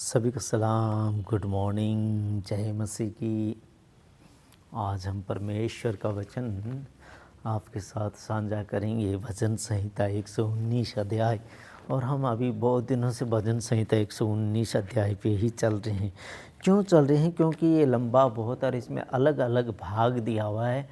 सभी को सलाम, गुड मॉर्निंग, जय मसीह की। आज हम परमेश्वर का वचन आपके साथ साझा करेंगे। भजन संहिता 119 अध्याय। और हम अभी बहुत दिनों से भजन संहिता 119 अध्याय पे ही चल रहे हैं। क्यों चल रहे हैं? क्योंकि ये लंबा बहुत और इसमें अलग अलग भाग दिया हुआ है।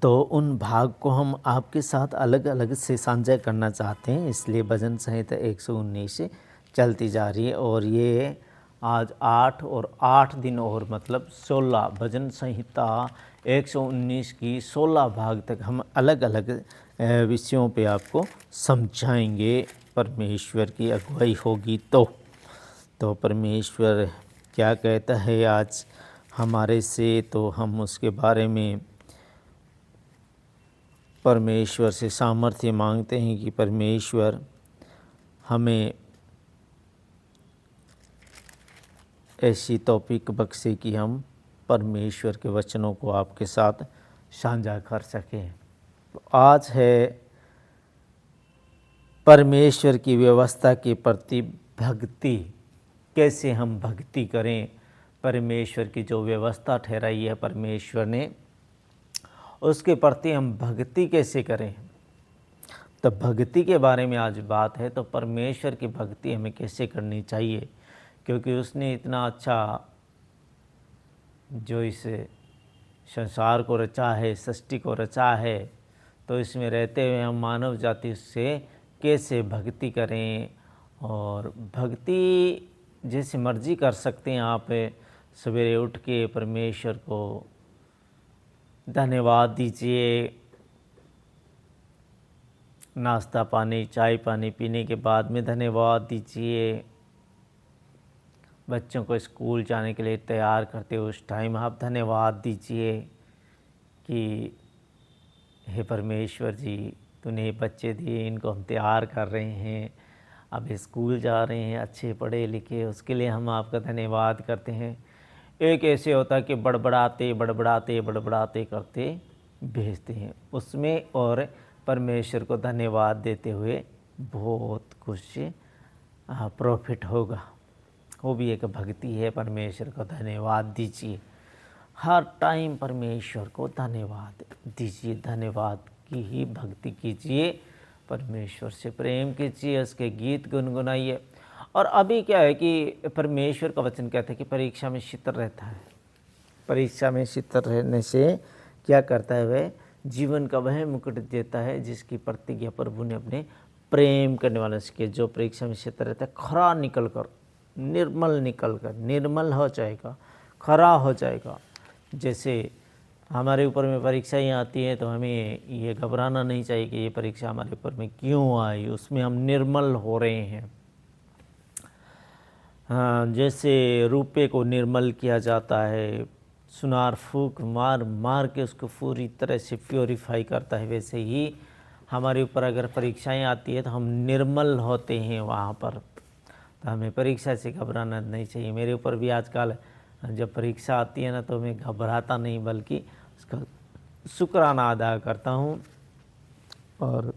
तो उन भाग को हम आपके साथ अलग अलग से साझा करना चाहते हैं, इसलिए भजन संहिता 119 चलती जा रही है। और ये आज 8 दिन और मतलब 16 भजन संहिता 119 की 16 भाग तक हम अलग अलग विषयों पे आपको समझाएंगे। परमेश्वर की अगुवाई होगी तो परमेश्वर क्या कहता है आज हमारे से, तो हम उसके बारे में परमेश्वर से सामर्थ्य मांगते हैं कि परमेश्वर हमें ऐसी तौफीक बख्शे कि हम परमेश्वर के वचनों को आपके साथ साझा कर सकें। तो आज है परमेश्वर की व्यवस्था के प्रति भक्ति। कैसे हम भक्ति करें? परमेश्वर की जो व्यवस्था ठहराई है परमेश्वर ने, उसके प्रति हम भक्ति कैसे करें? तो भक्ति के बारे में आज बात है। तो परमेश्वर की भक्ति हमें कैसे करनी चाहिए? क्योंकि उसने इतना अच्छा जो इस संसार को रचा है, सृष्टि को रचा है, तो इसमें रहते हुए हम मानव जाति से कैसे भक्ति करें? और भक्ति जैसे मर्जी कर सकते हैं आप। सवेरे उठ के परमेश्वर को धन्यवाद दीजिए। नाश्ता पानी, चाय पानी पीने के बाद में धन्यवाद दीजिए। बच्चों को स्कूल जाने के लिए तैयार करते हो उस टाइम आप धन्यवाद दीजिए कि हे परमेश्वर जी, तूने बच्चे दिए, इनको हम तैयार कर रहे हैं, अब स्कूल जा रहे हैं अच्छे पढ़े लिखे, उसके लिए हम आपका धन्यवाद करते हैं। एक ऐसे होता है कि बड़बड़ाते बड़बड़ाते बड़बड़ाते करते भेजते हैं उसमें, और परमेश्वर को धन्यवाद देते हुए बहुत कुछ प्रॉफिट होगा। वो भी एक भक्ति है। परमेश्वर को धन्यवाद दीजिए, हर टाइम परमेश्वर को धन्यवाद दीजिए, धन्यवाद की ही भक्ति कीजिए, परमेश्वर से प्रेम कीजिए, उसके गीत गुनगुनाइए। और अभी क्या है कि परमेश्वर का वचन कहता है कि परीक्षा में शीतल रहता है। परीक्षा में शीतल रहने से क्या करता है? वह जीवन का वह मुकुट देता है जिसकी प्रतिज्ञा प्रभु ने अपने प्रेम करने वाले से, जो परीक्षा में शीतल रहता है खरा निकल कर, निर्मल हो जाएगा, खरा हो जाएगा। जैसे हमारे ऊपर में परीक्षाएँ आती हैं तो हमें ये घबराना नहीं चाहिए कि ये परीक्षा हमारे ऊपर में क्यों आई, उसमें हम निर्मल हो रहे हैं। हाँ, जैसे रुपये को निर्मल किया जाता है, सुनार फूंक मार मार के उसको पूरी तरह से प्योरीफाई करता है, वैसे ही हमारे ऊपर अगर परीक्षाएं आती है तो हम निर्मल होते हैं वहाँ पर। तो हमें परीक्षा से घबराना नहीं चाहिए। मेरे ऊपर भी आजकल जब परीक्षा आती है ना, तो मैं घबराता नहीं बल्कि उसका शुक्राना अदा करता हूँ। और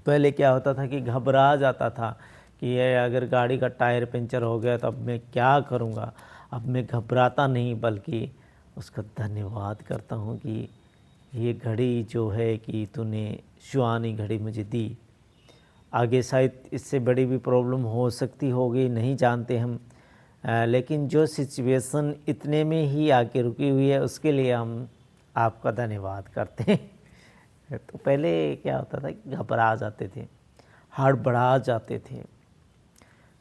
पहले क्या होता था कि घबरा जाता था कि ये अगर गाड़ी का टायर पंचर हो गया तो अब मैं क्या करूँगा। अब मैं घबराता नहीं बल्कि उसका धन्यवाद करता हूँ कि ये घड़ी जो है कि तूने सुहानी घड़ी मुझे दी। आगे शायद इससे बड़ी भी प्रॉब्लम हो सकती होगी, नहीं जानते हम, लेकिन जो सिचुएशन इतने में ही आके रुकी हुई है उसके लिए हम आपका धन्यवाद करते हैं। तो पहले क्या होता था कि घबरा जाते थे, हड़बड़ा जाते थे,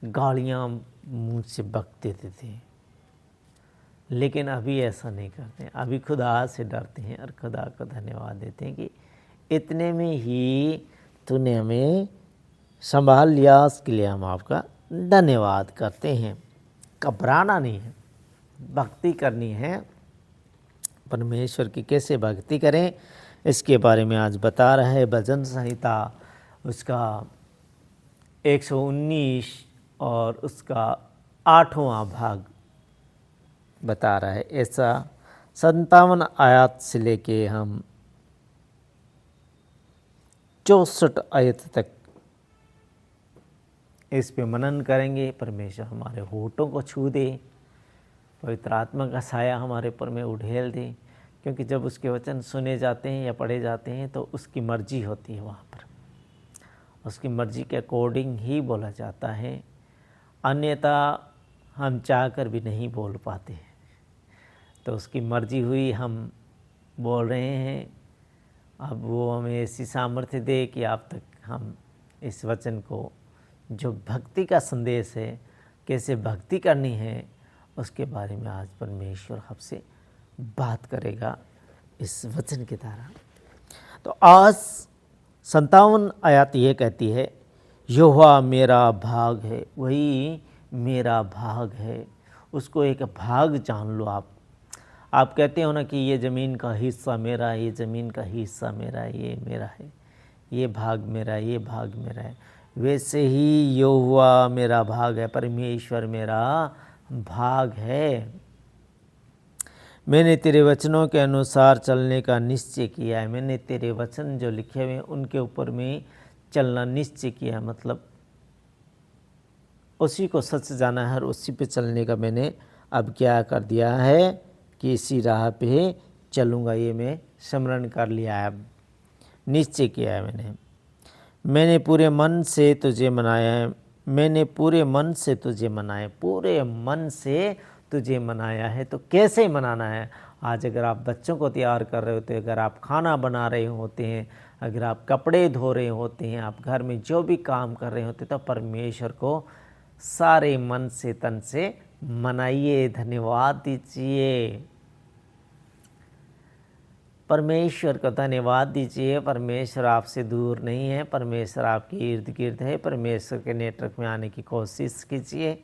गालियाँ मुंह से बक देते थे, लेकिन अभी ऐसा नहीं करते। अभी खुदा से डरते हैं और खुदा को धन्यवाद देते हैं कि इतने में ही तूने हमें संभाल लिया, उसके लिए हम आपका धन्यवाद करते हैं। घबराना नहीं है, भक्ति करनी है। परमेश्वर की कैसे भक्ति करें इसके बारे में आज बता रहा है भजन संहिता उसका 119 और उसका 8वां भाग बता रहा है। ऐसा 57 आयत से लेके हम 64 आयत तक इस पे मनन करेंगे, परमेश्वर हमारे होठों को छू दे, पवित्र आत्मा का साया हमारे ऊपर में उड़ेल दे, क्योंकि जब उसके वचन सुने जाते हैं या पढ़े जाते हैं तो उसकी मर्जी होती है, वहाँ पर उसकी मर्जी के अकॉर्डिंग ही बोला जाता है, अन्यथा हम चाहकर भी नहीं बोल पाते। तो उसकी मर्जी हुई, हम बोल रहे हैं। अब वो हमें ऐसी सामर्थ्य दे कि आप तक हम इस वचन को, जो भक्ति का संदेश है, कैसे भक्ति करनी है, उसके बारे में आज परमेश्वर आपसे बात करेगा इस वचन के द्वारा। तो आज 57 आयत ये कहती है, यहोवा मेरा भाग है, वही मेरा भाग है। उसको एक भाग जान लो। आप कहते हो ना कि ये ज़मीन का हिस्सा मेरा है, ये ज़मीन का हिस्सा मेरा है, ये मेरा है, ये भाग मेरा है, ये भाग मेरा है। वैसे ही यहोवा मेरा भाग है, परमेश्वर मेरा भाग है। मैंने तेरे वचनों के अनुसार चलने का निश्चय किया है। मैंने तेरे वचन जो लिखे हुए हैं उनके ऊपर में चलना निश्चय किया है, मतलब उसी को सच जाना है और उसी पे चलने का मैंने अब क्या कर दिया है कि इसी राह पे चलूँगा। ये मैं स्मरण कर लिया है, अब निश्चय किया है मैंने पूरे मन से तुझे मनाया है। मैंने पूरे मन से तुझे मनाया, पूरे मन से तुझे मनाया है। तो कैसे मनाना है? आज अगर आप बच्चों को तैयार कर रहे होते हैं, अगर आप खाना बना रहे होते हैं, अगर आप कपड़े धो रहे होते हैं, आप घर में जो भी काम कर रहे होते, तो परमेश्वर को सारे मन से तन से मनाइए, धन्यवाद दीजिए, परमेश्वर को धन्यवाद दीजिए। परमेश्वर आपसे दूर नहीं है, परमेश्वर आपके इर्द गिर्द है। परमेश्वर के नेटवर्क में आने की कोशिश कीजिए।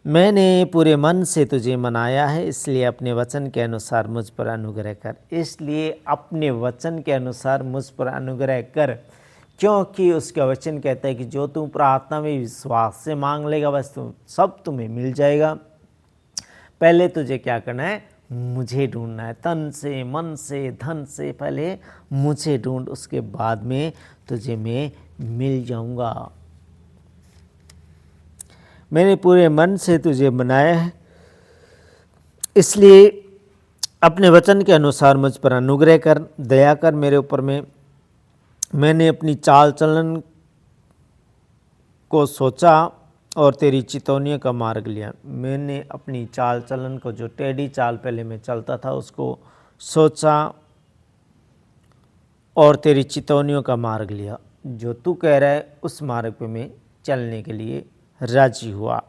मैंने पूरे मन से तुझे मनाया है, इसलिए अपने वचन के अनुसार मुझ पर अनुग्रह कर। इसलिए अपने वचन के अनुसार मुझ पर अनुग्रह कर, क्योंकि उसका वचन कहता है कि जो तुम प्रार्थना में विश्वास से मांग लेगा, बस सब तुम्हें मिल जाएगा। पहले तुझे क्या करना है? मुझे ढूंढना है, तन से, मन से, धन से। पहले मुझे ढूंढ, उसके बाद में तुझे मैं मिल जाऊंगा। मैंने पूरे मन से तुझे मनाया है, इसलिए अपने वचन के अनुसार मुझ पर अनुग्रह कर, दया कर मेरे ऊपर में। मैंने अपनी चाल चलन को सोचा और तेरी चितौनियों का मार्ग लिया। मैंने अपनी चाल चलन को, जो टेढ़ी चाल पहले मैं चलता था, उसको सोचा और तेरी चितौनियों का मार्ग लिया। जो तू कह रहा है उस मार्ग पे मैं चलने के लिए राजी हुआ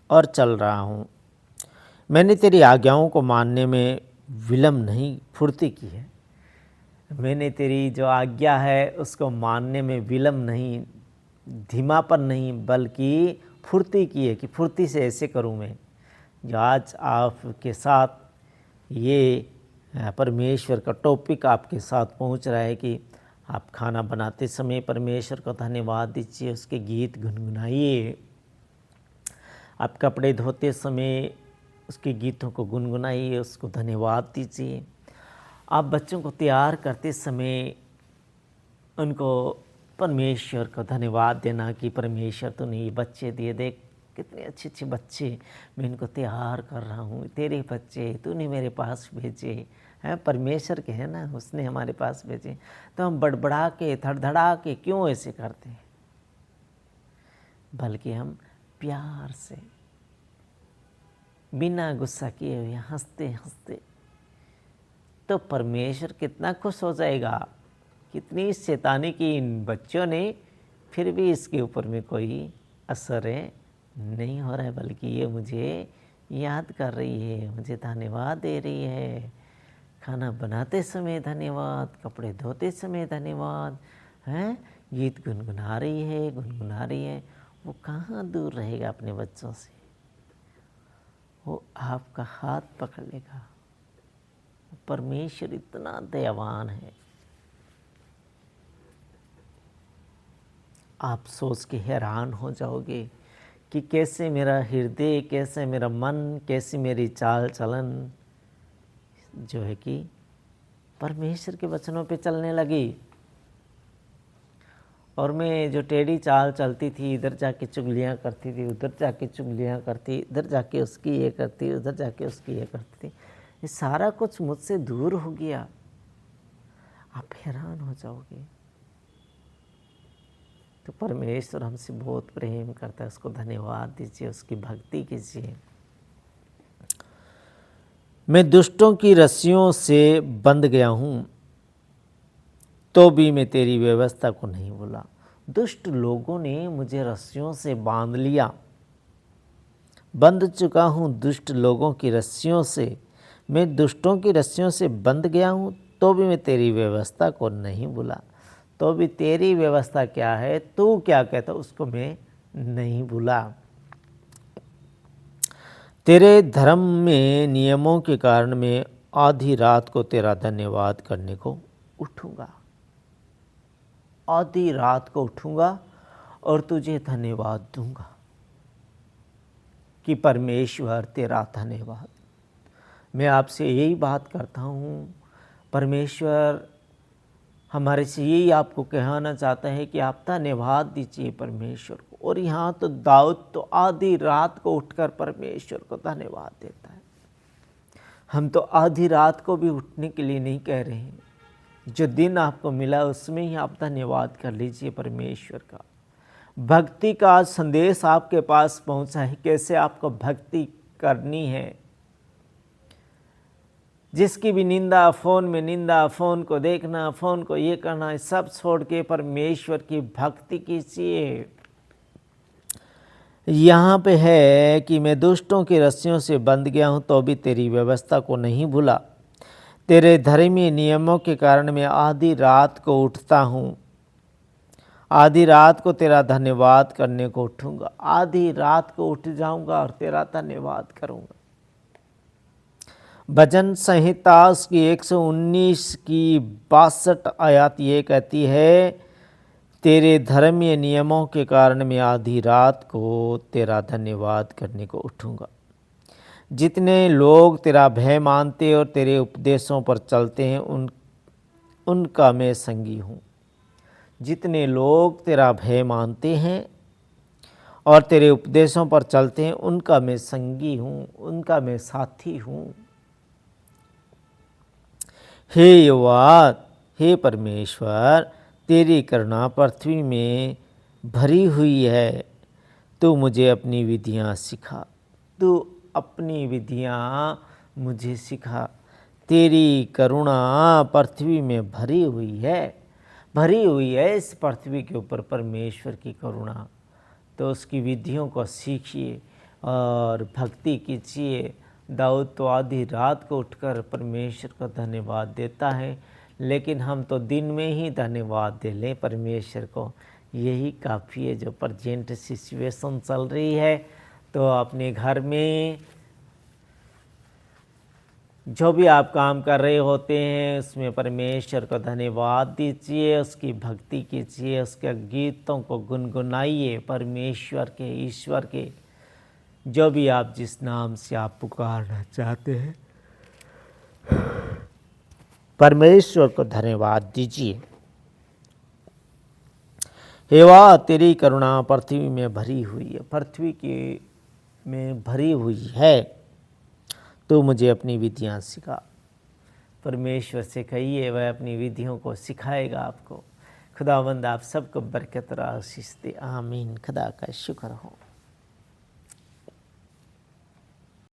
और चल रहा हूँ। मैंने तेरी आज्ञाओं को मानने में विलम्ब नहीं, फुर्ती की है। मैंने तेरी जो आज्ञा है उसको मानने में विलम्ब नहीं, धीमापन नहीं, बल्कि फुर्ती की है कि फुर्ती से ऐसे करूं मैं। जो आज आपके साथ ये परमेश्वर का टॉपिक आपके साथ पहुंच रहा है कि आप खाना बनाते समय परमेश्वर को धन्यवाद दीजिए, उसके गीत गुनगुनाइए। आप कपड़े धोते समय उसके गीतों को गुनगुनाइए, उसको धन्यवाद दीजिए। आप बच्चों को तैयार करते समय उनको परमेश्वर को धन्यवाद देना कि परमेश्वर तूने ये बच्चे दिए, देख कितने अच्छे अच्छे बच्चे मैं इनको तैयार कर रहा हूँ, तेरे बच्चे तूने मेरे पास भेजे हैं, परमेश्वर के हैं ना, उसने हमारे पास भेजे। तो हम बड़बड़ा के धड़धड़ा के क्यों ऐसे करते हैं? बल्कि हम प्यार से, बिना गुस्सा किए हुए, हंसते हंसते, तो परमेश्वर कितना खुश हो जाएगा। कितनी शैतानी की इन बच्चों ने, फिर भी इसके ऊपर में कोई असर नहीं हो रहा है, बल्कि ये मुझे याद कर रही है, मुझे धन्यवाद दे रही है। खाना बनाते समय धन्यवाद, कपड़े धोते समय धन्यवाद, हैं, गीत गुनगुना रही है। वो कहाँ दूर रहेगा अपने बच्चों से? वो आपका हाथ पकड़ लेगा। परमेश्वर इतना दयावान है। आप सोच के हैरान हो जाओगे कि कैसे मेरा हृदय, कैसे मेरा मन, कैसी मेरी चाल चलन जो है कि परमेश्वर के वचनों पे चलने लगी। और मैं जो टेढ़ी चाल चलती थी, इधर जाके चुगलियाँ करती थी, उधर जाके चुगलियाँ करती, इधर जाके उसकी ये करती, उधर जाके उसकी ये करती थी, ये सारा कुछ मुझसे दूर हो गया। आप हैरान हो जाओगे। तो परमेश्वर हमसे बहुत प्रेम करता है, उसको धन्यवाद दीजिए, उसकी भक्ति कीजिए। मैं दुष्टों की रस्सियों से बंध गया हूँ, तो भी मैं तेरी व्यवस्था को नहीं भूला। दुष्ट लोगों ने मुझे रस्सियों से बांध लिया, बंध चुका हूँ दुष्ट लोगों की रस्सियों से। मैं दुष्टों की रस्सियों से बंध गया हूँ, तो भी मैं तेरी व्यवस्था को नहीं भूला। तो भी तेरी व्यवस्था क्या है, तू क्या कहता, उसको मैं नहीं भूला। तेरे धर्म में नियमों के कारण मैं आधी रात को तेरा धन्यवाद करने को उठूंगा। आधी रात को उठूंगा और तुझे धन्यवाद दूंगा कि परमेश्वर तेरा धन्यवाद। मैं आपसे यही बात करता हूँ, परमेश्वर हमारे से यही आपको कहना चाहता है कि आप धन्यवाद दीजिए परमेश्वर को। और यहाँ तो दाऊद तो आधी रात को उठकर परमेश्वर को धन्यवाद देता है। हम तो आधी रात को भी उठने के लिए नहीं कह रहे हैं। जो दिन आपको मिला उसमें ही आप धन्यवाद कर लीजिए परमेश्वर का। भक्ति का संदेश आपके पास पहुंचा है, कैसे आपको भक्ति करनी है। जिसकी भी निंदा, फ़ोन में निंदा, फ़ोन को देखना, फ़ोन को ये करना, सब छोड़ के परमेश्वर की भक्ति कीजिए। यहाँ पे है कि मैं दुष्टों की रस्सियों से बंध गया हूँ, तो भी तेरी व्यवस्था को नहीं भूला। तेरे धर्मी नियमों के कारण मैं आधी रात को उठता हूँ, आधी रात को तेरा धन्यवाद करने को उठूँगा। आधी रात को उठ जाऊँगा और तेरा धन्यवाद करूँगा। भजन संहिता की 119 की 62 आयत ये कहती है, तेरे धर्मीय नियमों के कारण मैं आधी रात को तेरा धन्यवाद करने को उठूँगा। जितने लोग तेरा भय मानते और तेरे उपदेशों पर चलते हैं उनका मैं संगी हूँ। जितने लोग तेरा भय मानते हैं और तेरे उपदेशों पर चलते हैं उनका मैं संगी हूँ, उनका मैं साथी हूँ। हे यहोवा, हे परमेश्वर, तेरी करुणा पृथ्वी में भरी हुई है। तू मुझे अपनी विधियाँ सिखा, तू अपनी विधियाँ मुझे सिखा। तेरी करुणा पृथ्वी में भरी हुई है, भरी हुई है इस पृथ्वी के ऊपर परमेश्वर की करुणा। तो उसकी विधियों को सीखिए और भक्ति कीजिए। दाऊद तो आधी रात को उठकर परमेश्वर का धन्यवाद देता है, लेकिन हम तो दिन में ही धन्यवाद दे लें परमेश्वर को, यही काफ़ी है। जो प्रेजेंट सिचुएशन चल रही है, तो अपने घर में जो भी आप काम कर रहे होते हैं उसमें परमेश्वर को धन्यवाद दीजिए, उसकी भक्ति कीजिए, उसके गीतों को गुनगुनाइए। परमेश्वर के, ईश्वर के, जो भी आप जिस नाम से आप पुकारना चाहते हैं, परमेश्वर को धन्यवाद दीजिए। हे वाह, तेरी करुणा पृथ्वी में भरी हुई है, पृथ्वी की में भरी हुई है। तो मुझे अपनी विधियाँ सिखा। परमेश्वर से कहिए, वह अपनी विधियों को सिखाएगा आपको। खुदावंद आप सबको बरकत और आशीष दे। आमीन। खुदा का शुक्र हो।